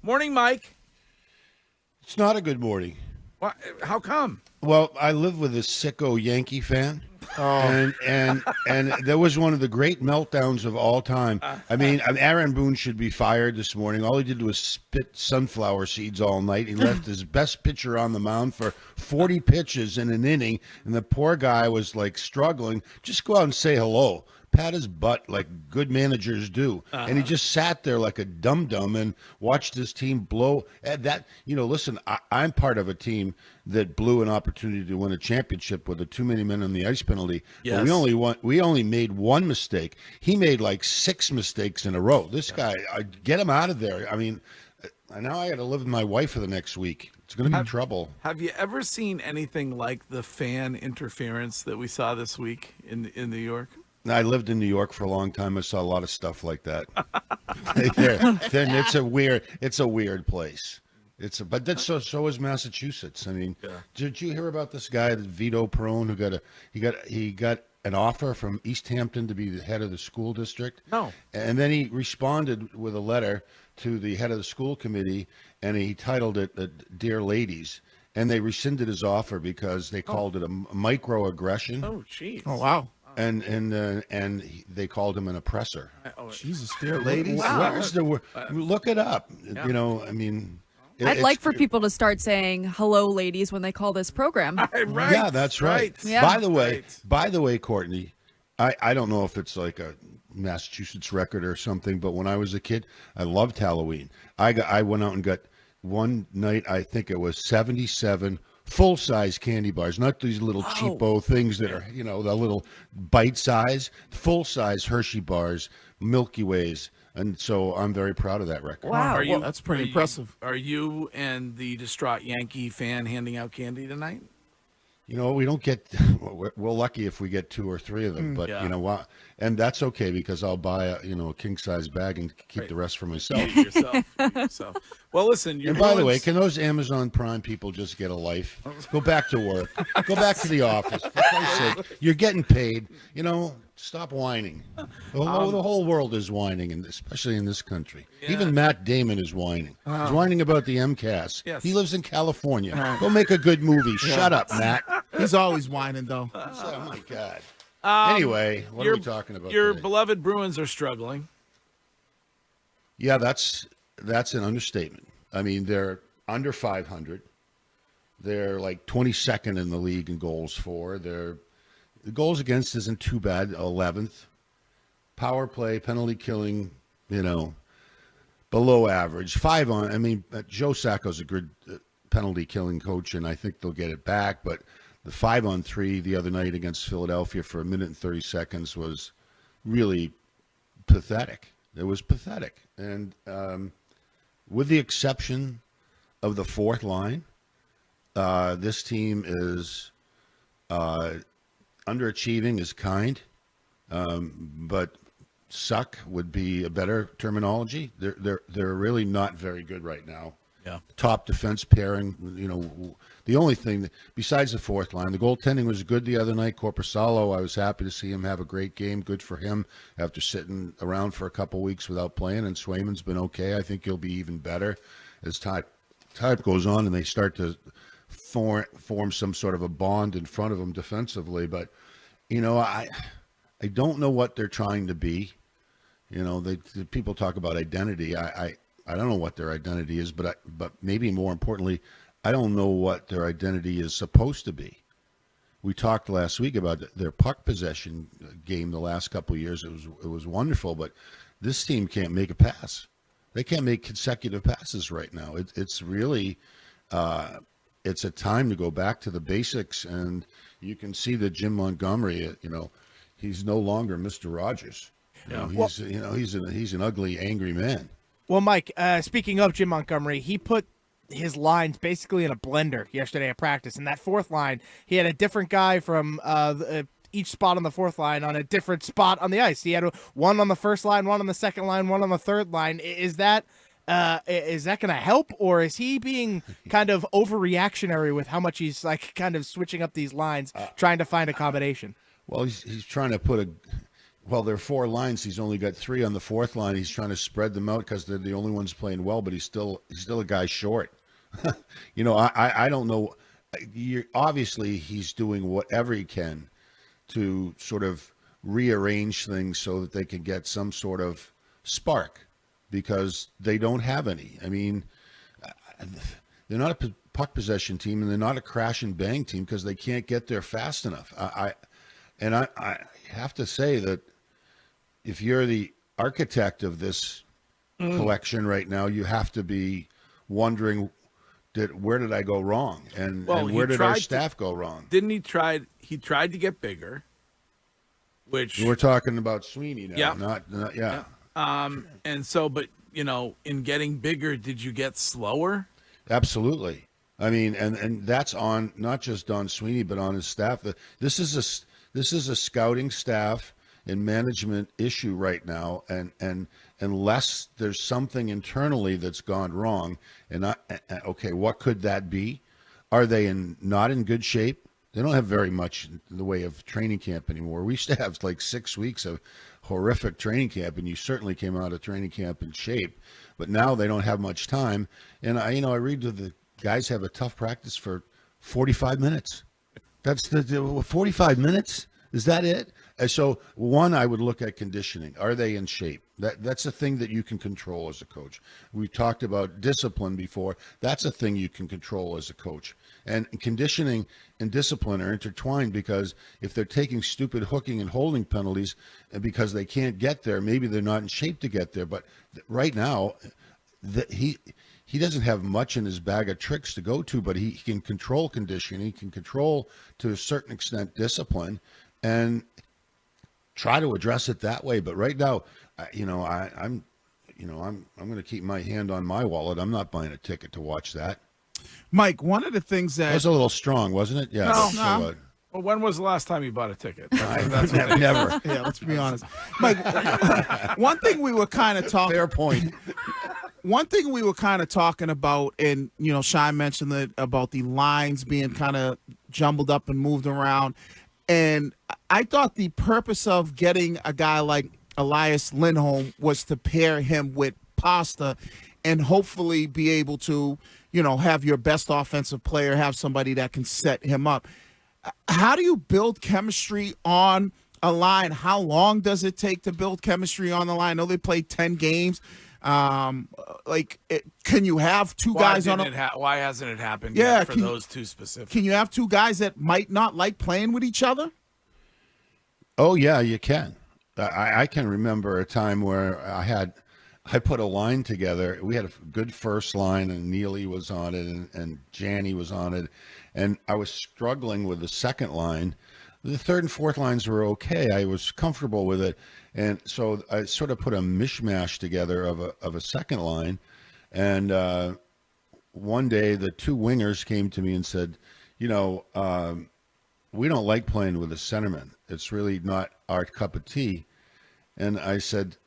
Morning, Mike. It's not a good morning. How come? Well, I live with a sicko Yankee fan. And that was one of the great meltdowns of all time. I mean, Aaron Boone should be fired this morning. All he did was spit sunflower seeds all night. He left his best pitcher on the mound for 40 pitches in an inning, and the poor guy was like struggling. Just go out and say hello. Pat his butt like good managers do. And he just sat there like a dum-dum and watched his team blow. Listen, I'm part of a team that blew an opportunity to win a championship with a too many men on the ice penalty. Yes. But we only made one mistake. He made like 6 mistakes in a row. This guy, get him out of there. I mean, now I got to live with my wife for the next week. It's going to be trouble. Have you ever seen anything like the fan interference that we saw this week in New York? I lived in New York for a long time. I saw a lot of stuff like that. It's a weird place. But that's so is Massachusetts. I mean, did you hear about this guy, Vito Perone, who he got an offer from East Hampton to be the head of the school district? No. And then he responded with a letter to the head of the school committee, and he titled it "Dear Ladies." And they rescinded his offer because they called it a microaggression. Oh, jeez. Oh, wow. And they called him an oppressor. Jesus, dear ladies. Wow. Where's the word? Look it up. Yeah. You know, I mean, I'd like for people to start saying "hello, ladies" when they call this program. Right. Yeah, that's right. Yeah. By the way, Courtney, I don't know if it's like a Massachusetts record or something, but when I was a kid, I loved Halloween. I went out and got one night, I think it was 77 full-size candy bars, not these little cheapo things that are, the little bite size, full-size Hershey bars, Milky Ways. And so I'm very proud of that record. Wow. That's pretty impressive. Are you and the distraught Yankee fan handing out candy tonight? We don't get, we're lucky if we get 2 or 3 of them, but you know what? And that's okay because I'll buy a king-size bag and keep the rest for myself. Yourself. Well, listen. And by the way, can those Amazon Prime people just get a life? Go back to work. Go back to the office. For Christ's sake, you're getting paid. Stop whining. The whole world is whining, and especially in this country. Yeah. Even Matt Damon is whining. He's whining about the MCAS. Yes. He lives in California. Go make a good movie. Shut up, Matt. He's always whining, though. Oh, my God. Anyway, what are we talking about Your today? beloved Bruins are struggling. Yeah, that's an understatement. I mean, they're under 500. They're like 22nd in the league in goals for. The goals against isn't too bad, 11th. Power play, penalty killing, below average. 5 on. I mean, Joe Sacco's a good penalty killing coach, and I think they'll get it back. But the 5-on-3 the other night against Philadelphia for 1 minute and 30 seconds was really pathetic. It was pathetic. And with the exception of the fourth line, this team is underachieving is kind, but suck would be a better terminology. They're really not very good right now. Yeah. Top defense pairing, the only thing besides the fourth line, the goaltending was good the other night. Korpisalo, I was happy to see him have a great game. Good for him after sitting around for a couple weeks without playing. And Swayman's been okay. I think he'll be even better as time goes on and they start to form some sort of a bond in front of him defensively. But I don't know what they're trying to be. The people talk about identity. I don't know what their identity is, but maybe more importantly, I don't know what their identity is supposed to be. We talked last week about their puck possession game the last couple of years. It was wonderful, but this team can't make a pass. They can't make consecutive passes right now. It's really it's a time to go back to the basics, and you can see that Jim Montgomery, he's no longer Mr. Rogers. He's an ugly, angry man. Well, Mike, speaking of Jim Montgomery, he put his lines basically in a blender yesterday at practice. In that fourth line, he had a different guy from each spot on the fourth line on a different spot on the ice. He had one on the first line, one on the second line, one on the third line. Is that going to help, or is he being kind of overreactionary with how much he's kind of switching up these lines, trying to find a combination? Well, he's trying to put Well, there are 4 lines. He's only got 3 on the 4th line. He's trying to spread them out because they're the only ones playing well, but he's still a guy short. I don't know. Obviously, he's doing whatever he can to sort of rearrange things so that they can get some sort of spark, because they don't have any. I mean, they're not a puck possession team, and they're not a crash and bang team because they can't get there fast enough. I have to say that if you're the architect of this collection right now, you have to be wondering, where did I go wrong, and where did our staff go wrong? Didn't he try? He tried to get bigger, which we're talking about Sweeney now. Yeah. Not yeah. And so, but in getting bigger, did you get slower? Absolutely. I mean, and that's on not just Don Sweeney, but on his staff. This is a scouting staff and management issue right now, and unless there's something internally that's gone wrong, okay, what could that be? Are they not in good shape? They don't have very much in the way of training camp anymore. We used to have like 6 weeks of horrific training camp, and you certainly came out of training camp in shape. But now they don't have much time, and I read that the guys have a tough practice for 45 minutes. That's the 45 minutes. Is that it? And so, one, I would look at conditioning. Are they in shape? That's a thing that you can control as a coach. We talked about discipline before. That's a thing you can control as a coach. And conditioning and discipline are intertwined, because if they're taking stupid hooking and holding penalties and because they can't get there, maybe they're not in shape to get there. But right now, he doesn't have much in his bag of tricks to go to, but he can control conditioning. He can control, to a certain extent, discipline, and try to address it that way. But right now, I'm going to keep my hand on my wallet. I'm not buying a ticket to watch that. Mike, one of the things that was a little strong, wasn't it? Yeah. No. Well, when was the last time you bought a ticket? Never. Yeah, let's be honest. Mike, one thing we were kind of talking. Fair point. One thing we were kind of talking about, and Sean mentioned that about the lines being kind of jumbled up and moved around, and I thought the purpose of getting a guy like Elias Lindholm was to pair him with Pasta, and hopefully be able to, have your best offensive player, have somebody that can set him up. How do you build chemistry on a line? How long does it take to build chemistry on the line? I know they played 10 games. Can you have two guys on why hasn't it happened Yeah, yet for those two specific? Can you have two guys that might not like playing with each other? Oh, yeah, you can. I can remember a time where I put a line together. We had a good first line, and Neely was on it, and Janney was on it, and I was struggling with the second line. The third and fourth lines were okay. I was comfortable with it, and so I sort of put a mishmash together of a second line. And one day, the two wingers came to me and said, we don't like playing with a centerman. It's really not our cup of tea. And I said,